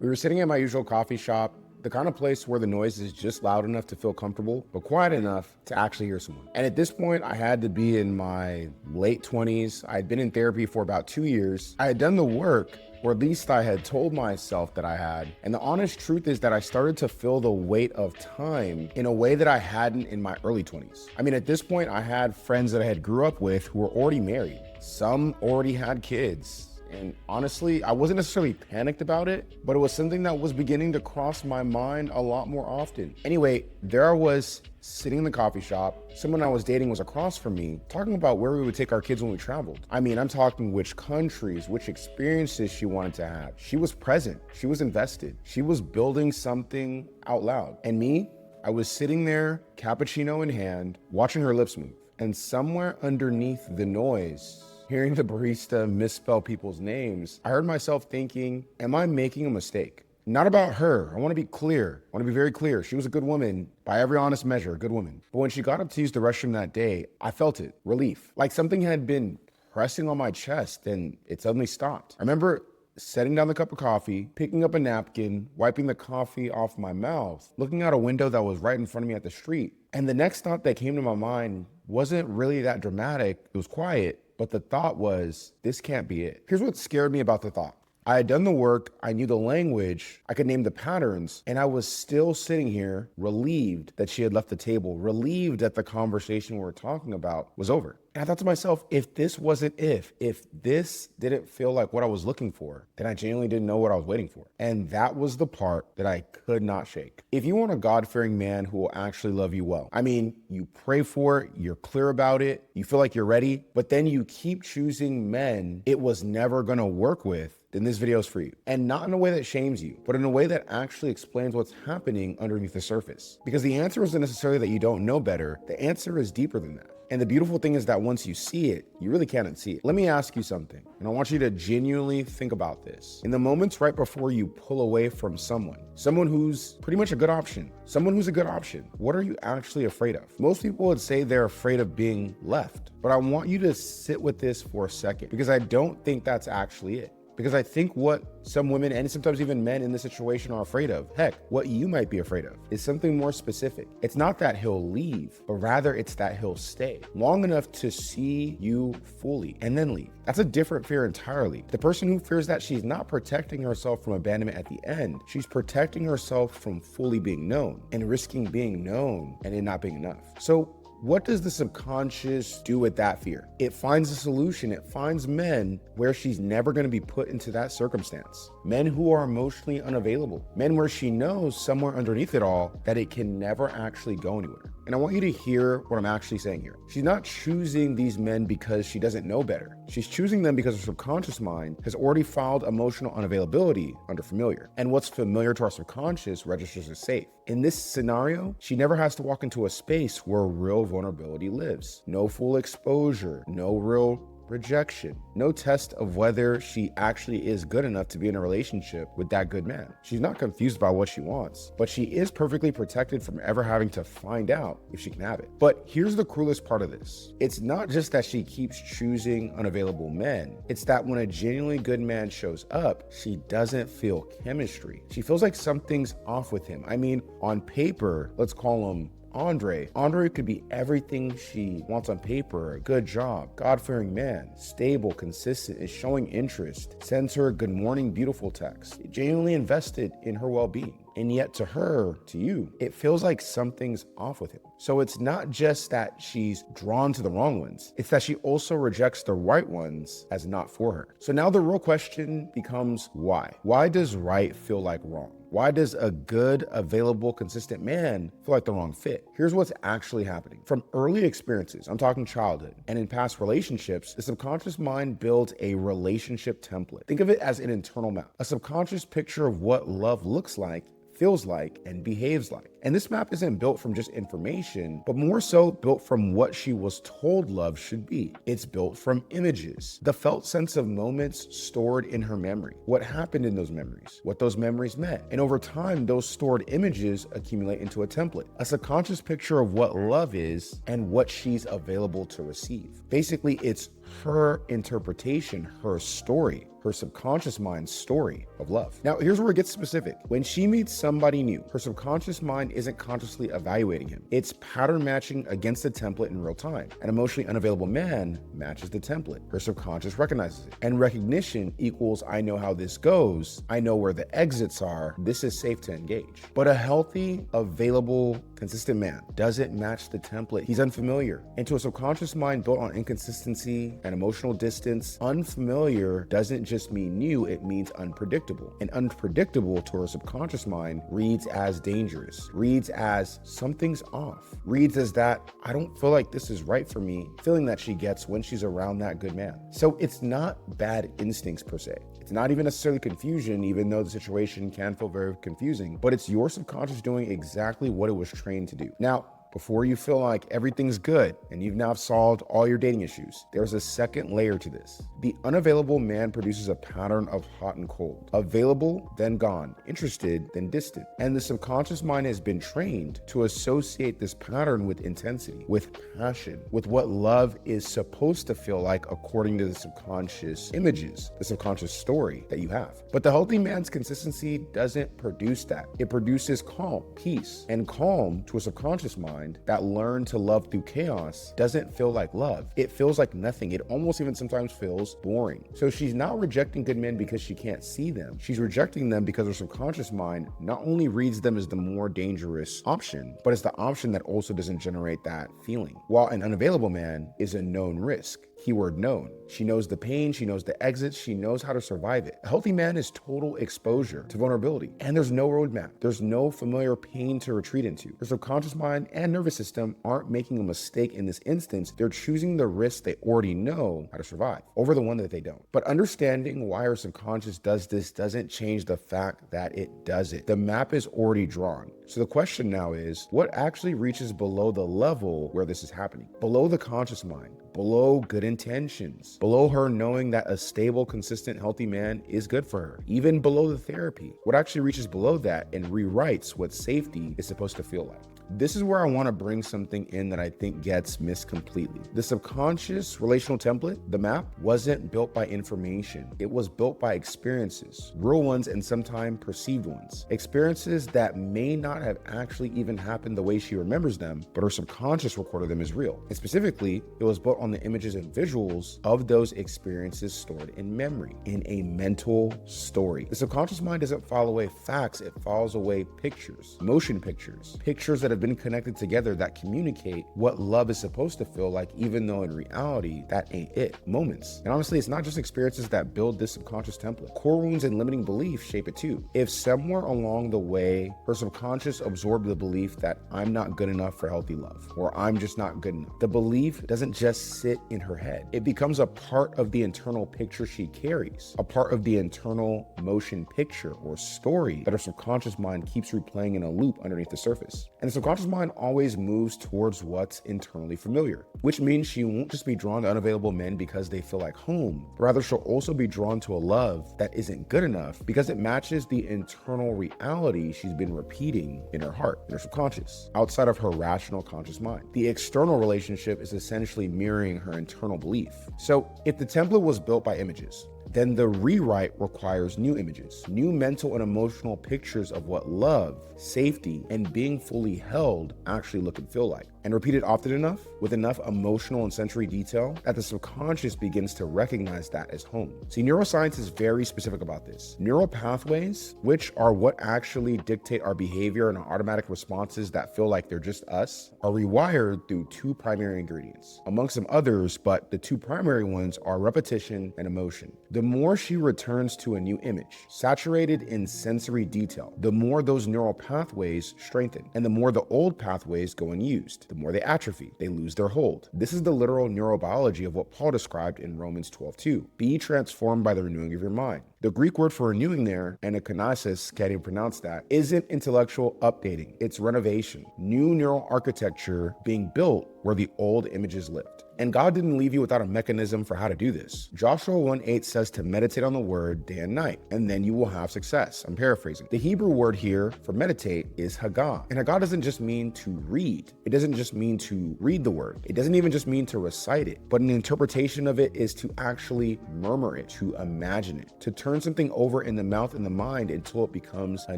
We were sitting at my usual coffee shop, the kind of place where the noise is just loud enough to feel comfortable, but quiet enough to actually hear someone. And at this point, I had to be in my late 20s. I had been in therapy for about 2 years. I had done the work, or at least I had told myself that I had. And the honest truth is that I started to feel the weight of time in a way that I hadn't in my early 20s. I mean, at this point, I had friends that I had grew up with who were already married. Some already had kids. And honestly, I wasn't necessarily panicked about it, but it was something that was beginning to cross my mind a lot more often. Anyway, there I was sitting in the coffee shop. Someone I was dating was across from me, talking about where we would take our kids when we traveled. I mean, I'm talking which countries, which experiences she wanted to have. She was present, she was invested, she was building something out loud. And me, I was sitting there, cappuccino in hand, watching her lips move. And somewhere underneath the noise, hearing the barista misspell people's names, I heard myself thinking, am I making a mistake? Not about her. I want to be clear. I want to be very clear. She was a good woman, by every honest measure, a good woman. But when she got up to use the restroom that day, I felt it, relief. Like something had been pressing on my chest and it suddenly stopped. I remember setting down the cup of coffee, picking up a napkin, wiping the coffee off my mouth, looking out a window that was right in front of me at the street. And the next thought that came to my mind wasn't really that dramatic. It was quiet. But the thought was, this can't be it. Here's what scared me about the thought. I had done the work, I knew the language, I could name the patterns, and I was still sitting here relieved that she had left the table, relieved that the conversation we were talking about was over. And I thought to myself, if this wasn't if this didn't feel like what I was looking for, then I genuinely didn't know what I was waiting for. And that was the part that I could not shake. If you want a God-fearing man who will actually love you well, I mean, you pray for it, you're clear about it, you feel like you're ready, but then you keep choosing men it was never gonna work with, then this video is for you. And not in a way that shames you, but in a way that actually explains what's happening underneath the surface. Because the answer isn't necessarily that you don't know better, the answer is deeper than that. And the beautiful thing is that once you see it, you really can't unsee it. Let me ask you something, and I want you to genuinely think about this. In the moments right before you pull away from someone who's pretty much a good option, what are you actually afraid of? Most people would say they're afraid of being left, but I want you to sit with this for a second, because I don't think that's actually it. Because I think what some women and sometimes even men in this situation are afraid of, heck, what you might be afraid of, is something more specific. It's not that he'll leave, but rather it's that he'll stay long enough to see you fully and then leave. That's a different fear entirely. The person who fears that, she's not protecting herself from abandonment at the end. She's protecting herself from fully being known and risking being known and it not being enough. So what does the subconscious do with that fear? It finds a solution. It finds men where she's never going to be put into that circumstance. Men who are emotionally unavailable. Men where she knows somewhere underneath it all that it can never actually go anywhere. And I want you to hear what I'm actually saying here. She's not choosing these men because she doesn't know better. She's choosing them because her subconscious mind has already filed emotional unavailability under familiar. And what's familiar to our subconscious registers as safe. In this scenario, she never has to walk into a space where real vulnerability lives. No full exposure, no real rejection, no test of whether she actually is good enough to be in a relationship with that good man. She's not confused about what she wants, but she is perfectly protected from ever having to find out if she can have it. But here's the cruelest part of this. It's not just that she keeps choosing unavailable men. It's that when a genuinely good man shows up, she doesn't feel chemistry. She feels like something's off with him. I mean, on paper, let's call him Andre. Andre could be everything she wants on paper: a good job, God-fearing man, stable, consistent, is showing interest, sends her a good morning beautiful text, genuinely invested in her well-being. And yet to her, to you, it feels like something's off with him. So it's not just that she's drawn to the wrong ones, it's that she also rejects the right ones as not for her. So now the real question becomes why? Why does right feel like wrong? Why does a good, available, consistent man feel like the wrong fit? Here's what's actually happening. From early experiences, I'm talking childhood, and in past relationships, the subconscious mind builds a relationship template. Think of it as an internal map, a subconscious picture of what love looks like, feels like, and behaves like. And this map isn't built from just information, but more so built from what she was told love should be. It's built from images, the felt sense of moments stored in her memory, what happened in those memories, what those memories meant. And over time, those stored images accumulate into a template, a subconscious picture of what love is and what she's available to receive. Basically, it's her interpretation, her story, her subconscious mind's story of love. Now, here's where it gets specific. When she meets somebody new, her subconscious mind isn't consciously evaluating him. It's pattern matching against the template in real time. An emotionally unavailable man matches the template. Her subconscious recognizes it. And recognition equals, I know how this goes. I know where the exits are. This is safe to engage. But a healthy, available, consistent man doesn't match the template. He's unfamiliar. And to a subconscious mind built on inconsistency and emotional distance, unfamiliar doesn't just mean new, it means unpredictable. And unpredictable to her subconscious mind reads as dangerous, reads as something's off, reads as that I don't feel like this is right for me, feeling that she gets when she's around that good man. So it's not bad instincts per se. It's not even necessarily confusion, even though the situation can feel very confusing, but it's your subconscious doing exactly what it was trained to do. Now, before you feel like everything's good and you've now solved all your dating issues, there's a second layer to this. The unavailable man produces a pattern of hot and cold. Available, then gone. Interested, then distant. And the subconscious mind has been trained to associate this pattern with intensity, with passion, with what love is supposed to feel like according to the subconscious images, the subconscious story that you have. But the healthy man's consistency doesn't produce that. It produces calm, peace, and calm to a subconscious mind that learned to love through chaos doesn't feel like love. It feels like nothing. It almost even sometimes feels boring. So she's not rejecting good men because she can't see them. She's rejecting them because her subconscious mind not only reads them as the more dangerous option, but it's the option that also doesn't generate that feeling. While an unavailable man is a known risk. Keyword known. She knows the pain, she knows the exits, she knows how to survive it. A healthy man is total exposure to vulnerability, and there's no roadmap. There's no familiar pain to retreat into. Her subconscious mind and nervous system aren't making a mistake in this instance. They're choosing the risk they already know how to survive over the one that they don't. But understanding why her subconscious does this doesn't change the fact that it does it. The map is already drawn. So the question now is, what actually reaches below the level where this is happening? Below the conscious mind, below good intentions, below her knowing that a stable, consistent, healthy man is good for her, even below the therapy. What actually reaches below that and rewrites what safety is supposed to feel like? This is where I want to bring something in that I think gets missed completely. The subconscious relational template, the map, wasn't built by information. It was built by experiences, real ones and sometimes perceived ones. Experiences that may not have actually even happened the way she remembers them, but her subconscious recorded them as real. And specifically, it was built on the images and visuals of those experiences stored in memory, in a mental story. The subconscious mind doesn't follow away facts, it follows away pictures, motion pictures, pictures that have been connected together that communicate what love is supposed to feel like, even though in reality, that ain't it. Moments. And honestly, it's not just experiences that build this subconscious template. Core wounds and limiting beliefs shape it too. If somewhere along the way, her subconscious absorbed the belief that I'm not good enough for healthy love, or I'm just not good enough, the belief doesn't just sit in her head. It becomes a part of the internal picture she carries, a part of the internal motion picture or story that her subconscious mind keeps replaying in a loop underneath the surface. And the subconscious mind always moves towards what's internally familiar, which means she won't just be drawn to unavailable men because they feel like home, but rather she'll also be drawn to a love that isn't good enough because it matches the internal reality she's been repeating in her heart, in her subconscious, outside of her rational conscious mind. The external relationship is essentially mirroring her internal belief. So if the template was built by images, then the rewrite requires new images, new mental and emotional pictures of what love, safety, and being fully held actually look and feel like. And repeated often enough, with enough emotional and sensory detail, that the subconscious begins to recognize that as home. See, neuroscience is very specific about this. Neural pathways, which are what actually dictate our behavior and our automatic responses that feel like they're just us, are rewired through two primary ingredients, amongst some others, but the two primary ones are repetition and emotion. The more she returns to a new image, saturated in sensory detail, the more those neural pathways strengthen, and the more the old pathways go unused. The more they atrophy, they lose their hold. This is the literal neurobiology of what Paul described in Romans 12:2. Be transformed by the renewing of your mind. The Greek word for renewing there, anakinasis, can't even pronounce that, isn't intellectual updating. It's renovation, new neural architecture being built where the old images lived. And God didn't leave you without a mechanism for how to do this. Joshua 1:8 says to meditate on the word day and night, and then you will have success. I'm paraphrasing. The Hebrew word here for meditate is Haggah. And Haggah doesn't just mean to read. It doesn't just mean to read the word. It doesn't even just mean to recite it, but an interpretation of it is to actually murmur it, to imagine it, to turn something over in the mouth and the mind until it becomes a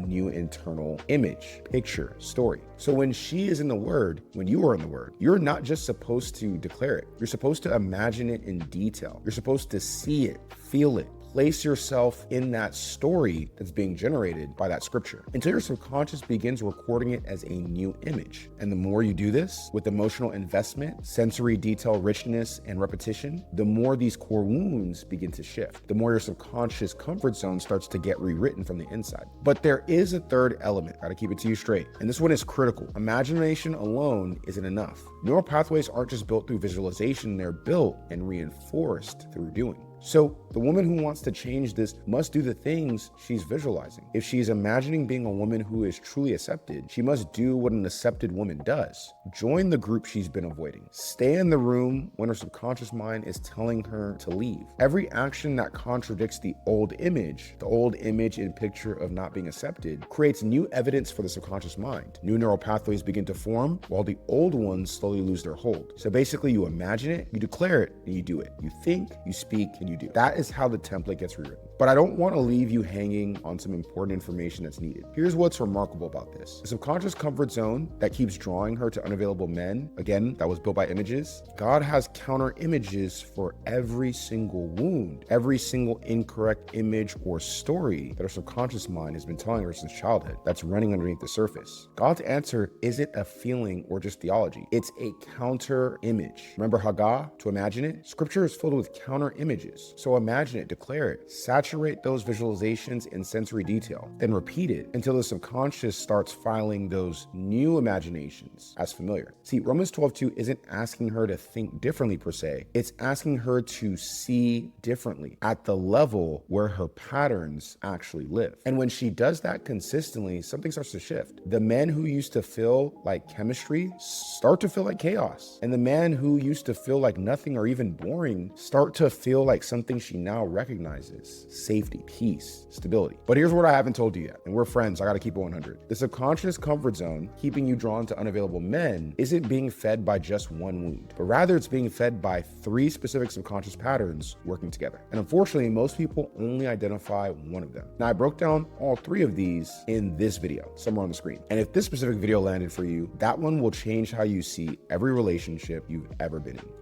new internal image, picture, story. So when she is in the word, when you are in the word, you're not just supposed to declare it. You're supposed to imagine it in detail. You're supposed to see it, feel it, place yourself in that story that's being generated by that scripture until your subconscious begins recording it as a new image. And the more you do this with emotional investment, sensory detail, richness, and repetition, the more these core wounds begin to shift, the more your subconscious comfort zone starts to get rewritten from the inside. But there is a third element. Gotta keep it to you straight. And this one is critical. Imagination alone isn't enough. Neural pathways aren't just built through visualization, they're built and reinforced through doing. So the woman who wants to change this must do the things she's visualizing. If she's imagining being a woman who is truly accepted, she must do what an accepted woman does. Join the group she's been avoiding. Stay in the room when her subconscious mind is telling her to leave. Every action that contradicts the old image and picture of not being accepted, creates new evidence for the subconscious mind. New neural pathways begin to form while the old ones slowly lose their hold. So basically you imagine it, you declare it, and you do it. You think, you speak, and you do. That is how the template gets rewritten. But I don't want to leave you hanging on some important information that's needed. Here's what's remarkable about this. The subconscious comfort zone that keeps drawing her to unavailable men, again, that was built by images, God has counter images for every single wound, every single incorrect image or story that her subconscious mind has been telling her since childhood that's running underneath the surface. God's answer isn't a feeling or just theology. It's a counter image. Remember Haggah, to imagine it? Scripture is filled with counter images. So imagine it, declare it, saturate those visualizations in sensory detail, then repeat it until the subconscious starts filing those new imaginations as familiar. See, Romans 12:2 isn't asking her to think differently per se. It's asking her to see differently at the level where her patterns actually live. And when she does that consistently, something starts to shift. The men who used to feel like chemistry start to feel like chaos. And the men who used to feel like nothing or even boring start to feel like something she now recognizes: safety, peace, stability. But here's what I haven't told you yet, and we're friends, I gotta keep it 100. The subconscious comfort zone keeping you drawn to unavailable men isn't being fed by just one wound, but rather it's being fed by 3 specific subconscious patterns working together. And unfortunately, most people only identify one of them. Now, I broke down all 3 of these in this video, somewhere on the screen. And if this specific video landed for you, that one will change how you see every relationship you've ever been in.